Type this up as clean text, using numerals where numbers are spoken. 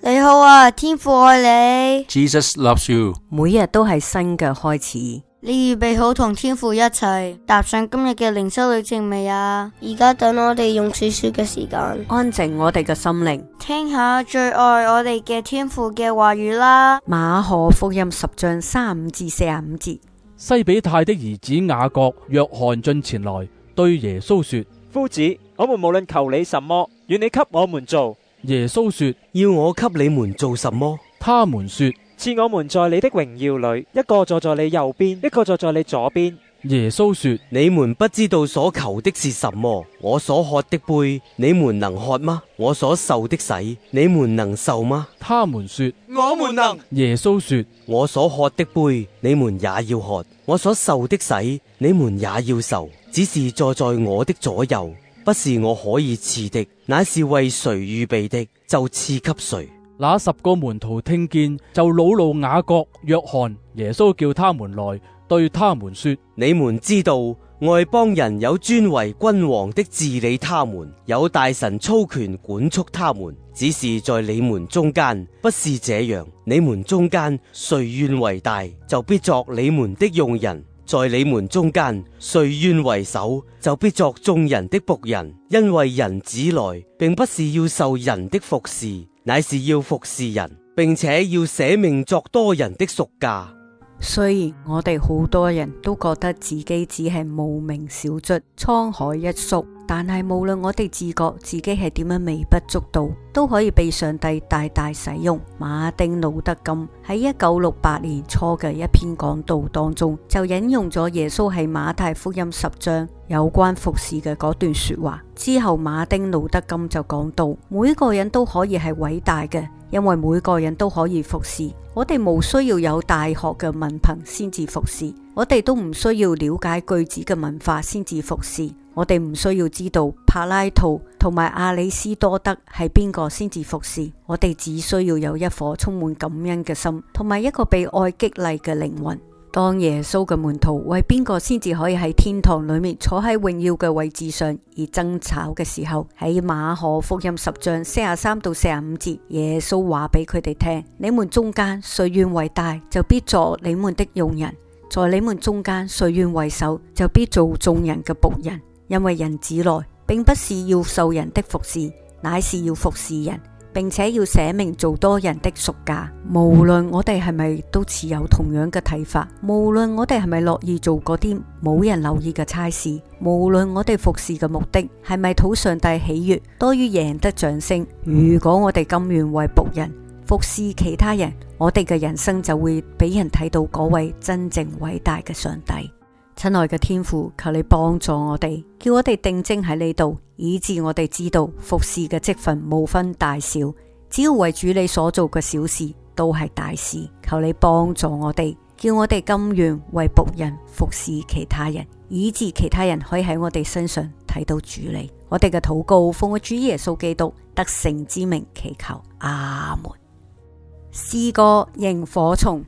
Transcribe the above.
你好啊，天父愛你。 Jesus loves you。 每日都係新嘅開始。你預備好同天父一齊踏上今日嘅靈修旅程未啊？而家等我哋用少少嘅時間，安靜我哋嘅心靈，聽下最愛我哋嘅天父嘅話語啦。馬可福音10章35至45節。西比泰的兒子雅各、約翰進前來，對耶穌說：夫子，我們無論求你什麼，願你給我們做。耶穌說：要我給你們做什麼？他們說：賜我們在你的榮耀裏，一個坐在你右邊，一個坐在你左邊。耶穌說：你們不知道所求的是什麼。我所喝的杯，你們能喝嗎？我所受的洗，你們能受嗎？他們說：我們能。耶穌說：我所喝的杯，你們也要喝；我所受的洗，你們也要受。只是坐在我的左右，不是我可以賜的，乃是為誰預備的，就賜給誰。那10個門徒聽見，就惱怒雅各、約翰。耶穌叫他們來，對他們說：你們知道外邦人有尊為君王的治理他們，有大臣操權管束他們，只是在你們中間不是這樣。你們中間誰願為大，就必作你們的用人；在你們中間誰願為首，就必作眾人的僕人。因為人子來，並不是要受人的服侍，乃是要服侍人，並且要捨命作多人的贖價。雖然我哋好多人都覺得自己只係無名小卒、滄海一粟，但係無論我哋自覺自己係點樣微不足道，都可以被上帝大大使用。馬丁路德金喺1968年初嘅一篇講道當中，就引用咗耶穌喺馬太福音10章有關服侍嘅嗰段說話。之後馬丁路德金就講到，每個人都可以係偉大嘅，因為每個人都可以服侍。我哋冇需要有大學嘅文憑先至服侍，我哋都唔需要了解句子嘅文化先至服侍，我哋唔需要知道柏拉圖同埋亞里斯多德係邊個先至服侍，我哋只需要有一顆充滿感恩嘅心，同埋一個被愛激勵嘅靈魂。當耶穌嘅門徒為邊個先至可以喺天堂裏面坐喺榮耀嘅位置上而爭吵嘅時候，喺馬可福音10章43到45節，耶穌話俾佢哋聽：你們中間誰願為大，就必作你們的用人；在你們中間誰願為首，就必做眾人嘅僕人。因為人子來，並不是要受人的服侍，乃是要服侍人，並且要捨命做多人的贖價。無論我哋係咪都持有同樣嘅睇法，無論我哋係咪樂意做嗰啲冇人留意嘅差事，無論我哋服侍嘅目的係咪討上帝喜悅多於贏得掌聲，如果我哋甘願為僕人服侍其他人，我哋嘅人生就會俾人睇到嗰位真正偉大嘅上帝。親愛嘅天父，求你幫助我哋，叫我哋定睛喺你度，以致我哋知道服侍嘅職分無分大小，只要為主你所做嘅小事都係大事。求你幫助我哋，叫我哋甘願為僕人服侍其他人，以致其他人可以喺我哋身上睇到主你。我哋嘅禱告奉我主耶穌基督得勝之名祈求，阿門。詩歌螢火蟲。